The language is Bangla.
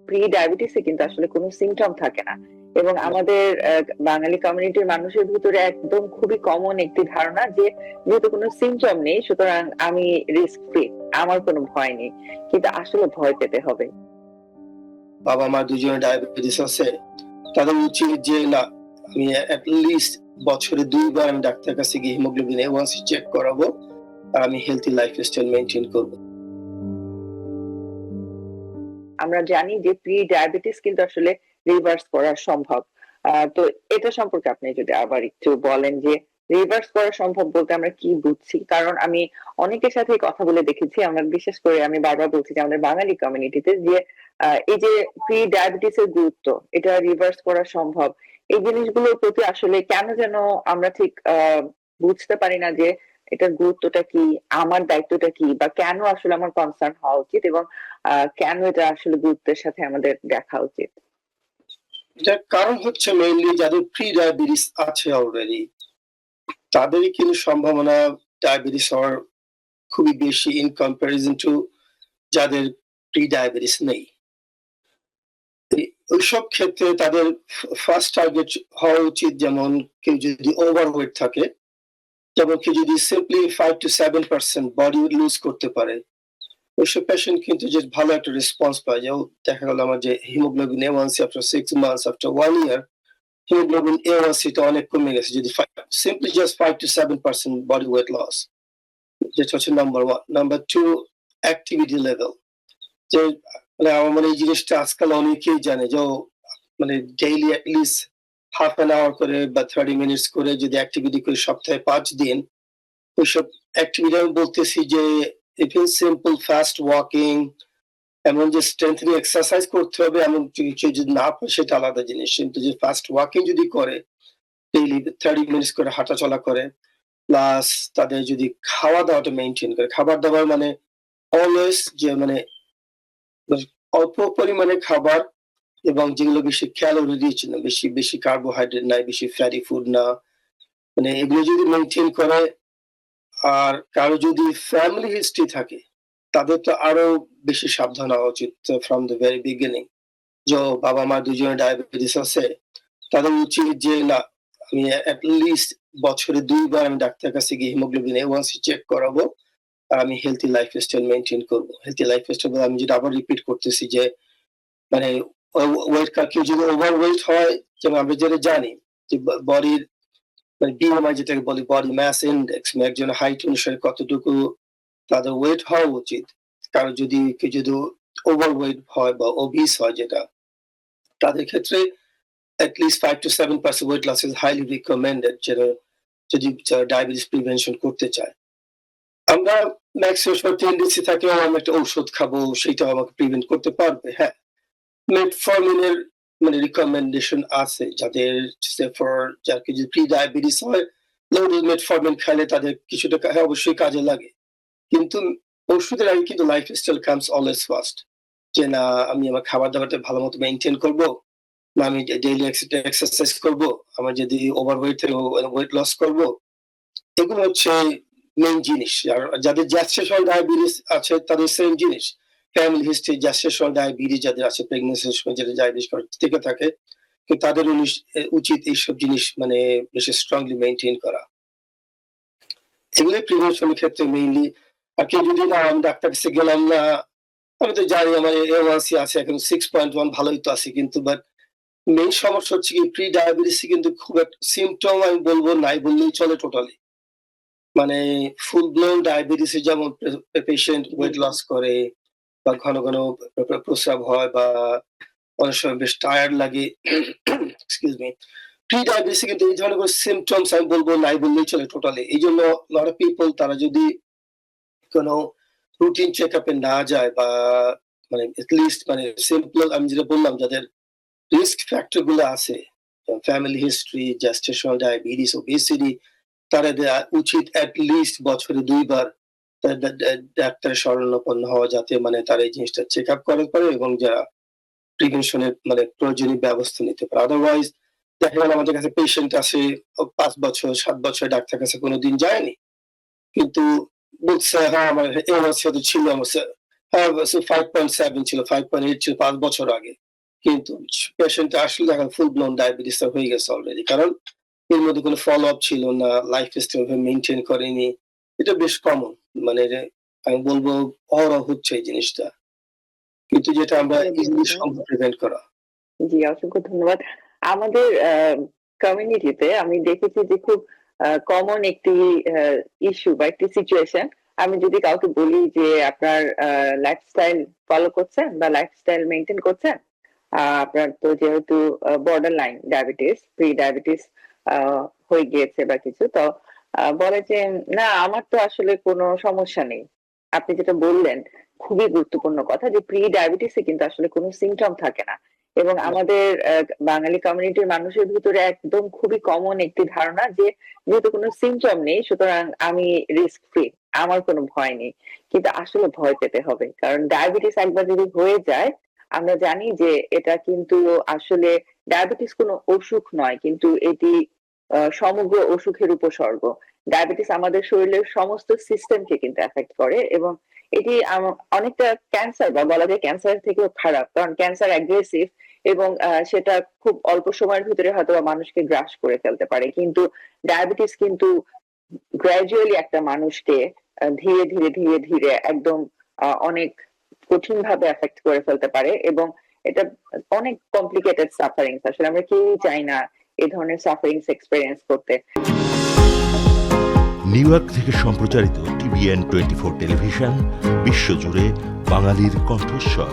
প্রি ডায়াবেটিসে কিন্তু আসলে কোনো সিমটম থাকে না এবং আমাদের বাঙালি কমিউনিটির মানুষের ভিতরে একদম খুবই কমন একটি ধারণা যে যেহেতু কোনো সিমটম নেই সুতরাং আমি রিস্ক ফ্রি, আমার কোনো ভয় নেই। কিন্তু আসলে ভয় পেতে হবে। বাবা মা দুজনে ডায়াবেটিস আছে, তাদের উচিত যে না, আমি অ্যাট লিস্ট বছরে ২ বার আমি ডাক্তারের কাছে গিয়ে হিমোগ্লোবিন A1C চেক করাবো আর আমি হেলথি লাইফস্টাইল মেইনটেইন করব। আমরা জানি যে প্রি ডায়াবেটিস কিন্তু আসলে রিভার্স করা সম্ভব। তো এটা সম্পর্কে আপনি যদি আবার একটু বলেন যে রিভার্স করা সম্ভব বলতে আমরা কি বুঝছি? কারণ আমি অনেকের সাথে কথা বলে দেখেছি, আমরা বিশেষ করে আমি বারবার বলছি যে আমাদের বাঙালি কমিউনিটিতে যে এই যে প্রি ডায়াবেটিস এর গুরুত্ব, এটা রিভার্স করা সম্ভব। এই জিনিসগুলোর প্রতি আসলে কেন যেন আমরা ঠিক বুঝতে পারি না যে এটার গুরুত্বটা কি, আমার দায়িত্বটা কি, বা কেন আসলে আমার কনসার্ন হওয়া উচিত এবং কেন এটা আসলে গুরুত্বের সাথে আমাদের দেখা উচিত। এটার কারণ হচ্ছে মেইনলি যাদের প্রি ডায়াবেটিস আছে অলরেডি, তাদেরই কিন্তু সম্ভাবনা ডায়াবেটিস হওয়ার খুবই বেশি ইন কম্পারিজন টু যাদের প্রি ডায়াবেটিস নেই। ওইসব ক্ষেত্রে তাদের ফার্স্ট টার্গেট হওয়া উচিত, যেমন কেউ যদি ওভারওয়েট থাকে, যেমন কেউ যদি সিম্পলি 5 to 7% বডি লুজ করতে পারে, ওইসব পেশেন্ট কিন্তু যে ভালো একটা রেসপন্স পায়। যেমন দেখা গেল আমার যে haemoglobin A1C after 6 months, after 1 year haemoglobin A1C টা অনেক কমে গেছে। যদি simply just 5 to 7% body weight loss, যেটা হচ্ছে নাম্বার 1। Number 2, activity level. যে মানে আমার মনে এই জিনিসটা আজকাল অনেকেই জানে যে মানে daily at least half an hour করে বা 30 মিনিটস করে যদি অ্যাক্টিভিটি করে সপ্তাহে 5 দিন, ওইসব অ্যাক্টিভিটি আমি বলতেছি যে ইভেন সিম্পল ফাস্ট ওয়াকিং, এমন যে স্ট্রেংথেনিং এক্সারসাইজ করতে হবে এমন কেউ যদি না পারে সেটা আলাদা জিনিস, কিন্তু যে ফাস্ট ওয়াকিং যদি করে, ডেইলি 30 মিনিটস করে হাঁটাচলা করে, প্লাস তাদের যদি খাওয়া দাওয়াটা মেনটেন করে, খাবার দাবার মানে অলওয়েজ যে মানে অল্প পরিমাণে খাবার এবং যেগুলো বেশি ক্যালোরি রিচ না, বেশি বেশি কার্বোহাইড্রেট নাই, বেশি ফ্যাটি ফুড না, মানে এগুলো যদি মেনটেন করে। আর কারো যদি ফ্যামিলি হিস্ট্রি থাকে, তাদের তো আরো বেশি সাবধান হওয়া উচিত ফ্রম দ্য ভেরি বিগিনিং। যে বাবা মা দুজনে ডায়াবেটিস আছে, তাদের উচিত যে না, আমি অ্যাট লিস্ট বছরে ২ বার আমি ডাক্তারের কাছে গিয়ে হিমোগ্লোবিন A1C চেক করাবো আর আমি হেলথি লাইফস্টাইল মেইনটেইন করব। হেলথি লাইফস্টাইল আমি যেটা আবার রিপিট করতেছি যে মানে ওয়েট কেউ যদি ওভারওয়েট হয়, যেমন আমরা যেটা জানি যে বডির মানে BMI যেটাকে বলি, বডি মাস ইনডেক্স, মানে একজনের হাইট অনুসারে কতটুকু তাদের ওয়েট হওয়া উচিত। কারণ যদি কেউ যদি ওভারওয়েট হয় বা ওবিস হয়, যেটা তাদের ক্ষেত্রে at least 5 to 7% weight loss is highly recommended, যেটা যদি ডায়াবেটিস প্রিভেনশন করতে চায়। আমরা ম্যাক্সিমাম টেন্ডেন্সি থাকে আমি একটা ঔষধ খাবো, সেটাও আমাকে প্রিভেন্ট করতে পারবে। হ্যাঁ, মেটফর্মিনের মানে রিকমেন্ডেশন আছে যাদের ফর যার যদি প্রি ডায়াবেটিস হয়, লো ডোজ মেটফর্মিন খাইলে তাদের কিছুটা হ্যাঁ অবশ্যই কাজে লাগে। কিন্তু ওষুধের আগে কিন্তু লাইফস্টাইল কামস অলওয়েজ ফার্স্ট। যে না, আমি আমার খাবার দাবারটা ভালো মতো মেনটেন করবো, না আমি ডেইলি এক্সারসাইজ করবো, আমার যদি ওভারওয়েট থেকে ওয়েট লস করবো, এগুলো হচ্ছে মেইন জিনিস। আর যাদের গ্যাস্ট্রেশন ডায়াবেটিস আছে তাদের সেম জিনিস। ফ্যামিলি হিস্ট্রি গ্যাস্ট্রেশন ডায়াবেটিস যাদের আছে, প্রেগন্যান্সির সময় যেটা ডায়াবেটিস থেকে থাকে, তো তাদের উচিত এইসব জিনিস মানে বেশি স্ট্রংলি মেইনটেইন করা। এগুলো প্রিভেনশনের ক্ষেত্রে মেইনলি। আর কেউ যদি না আমি ডাক্তার কাছে গেলাম না, আমি তো জানি আমার A1C আছে এখন 6.1, ভালোই তো আছে, কিন্তু বাট মেইন সমস্যা হচ্ছে কি প্রি ডায়াবেটিস কিন্তু খুব একটা সিমটম আমি বলবো নাই বললেই চলে টোটালি। মানে ফুল ব্লোন ডায়াবেটিস এ যেমন পেশেন্ট ওয়েট লস করে বা ঘন ঘন প্রস্রাব হয় বা অনেক সময় বেশ টায়ার্ড লাগে, এক্সকিউজ মি, প্রি ডায়াবেটিস কিন্তু এই ধরনের কোনো সিমটমস আমি বলবো নাই বললেই চলে টোটালি। এই জন্য লট অফ পিপল তারা যদি কোনো রুটিন চেক আপে না যায় বা মানে এটলিস্ট মানে সিম্পল আমি যেটা বললাম যাদের রিস্ক ফ্যাক্টর গুলো আছে, family history, gestational diabetes, obesity, তারা উচিত এট লিস্ট বছরে ২ বার ডাক্তারের শরণাপন্ন হওয়া, যাতে মানে তারা এই জিনিসটা চেক আপ করাতে পারে এবং যারা প্রিভেনশনের মানে প্রয়োজনীয় ব্যবস্থা নিতে পারে। আদারওয়াইজ দেখা গেল আমাদের কাছে পেশেন্ট আসে ৫ বছর ৭ বছর ডাক্তার কাছে কোনোদিন যায়নি, কিন্তু বলছে হ্যাঁ আমার A1C ছিল আমার হ্যাঁ, 5.7 ছিল, 5.8 ছিল 5 বছর আগে। কিন্তু পেশেন্ট আসলে এখন ফুল ব্লোন ডায়াবেটিস হয়ে গেছে অলরেডি। কারণ এর মধ্যে কোনো ফলো আপ ছিল না, লাইফস্টাইল ভাবে মেইনটেইন করেনি। এটা বেশ কমন। মানে যে আমি বলবো অহরহ হচ্ছে এই জিনিসটা। কিন্তু যেটা আমরা আসলে ইজিলি বুঝতে সম্ভব প্রিভেন্ট করা। জি, অসংখ্য ধন্যবাদ। আমাদের কমিউনিটিতে আমি দেখেছি যে খুব কমন একটি আ ইস্যু বা একটি সিচুয়েশন। আমি যদি কাউকে বলি যে আপনার লাইফস্টাইল ফলো করছেন বা লাইফস্টাইল মেইনটেইন করছেন, আপনার তো যেহেতু borderline diabetes, pre diabetes আ হয়ে গিয়েছে বা কিছু। তো বলে যে, "না আমার তো আসলে কোনো সমস্যা নেই।" আপনি যেটা বললেন খুবই গুরুত্বপূর্ণ কথা যে প্রি ডায়াবেটিস এ কিন্তু আসলে কোনো সিম্পটম থাকে না। এবং আমাদের বাঙালি কমিউনিটির মানুষের ভিতরে একদম খুবই কমন একটি ধারণা যে, যেহেতু কোনো সিম্পটম নেই সুতরাং আমি রিস্ক ফ্রি। আমার কোনো ভয় নেই। কিন্তু আসলে ভয় পেতে হবে। কারণ ডায়াবেটিস একবার যদি হয়ে যায়, আমরা জানি যে এটা কিন্তু আসলে ডায়াবেটিস কোনো অসুখ নয়। কিন্তু এটি সমগ্র অসুখের উপসর্গ। ডায়াবেটিস আমাদের শরীরের সমস্ত সিস্টেমকে কিন্তু এফেক্ট করে এবং এটি অনেকটা ক্যান্সার বা বলা যায় ক্যান্সারের থেকেও খারাপ। কারণ ক্যান্সার অ্যাগ্রেসিভ এবং সেটা খুব অল্প সময়ের ভিতরে হয়তোবা মানুষকে গ্রাস করে ফেলতে পারে। কিন্তু ডায়াবেটিস কিন্তু গ্র্যাজুয়ালি একটা মানুষকে ধীরে ধীরে একদম অনেক কঠিনভাবে এফেক্ট করে ফেলতে পারে এবং এটা অনেক কমপ্লিকেটেড সাফারিংস। আসলে আমরা কেউই চাই না এ ধরনের সাফারিংস এক্সপেরিয়েন্স করতে। নিউ ইয়র্ক থেকে সম্প্রচারিত টিভিএন 24 টেলিভিশন বিশ্বজুড়ে বাঙালির কণ্ঠস্বর।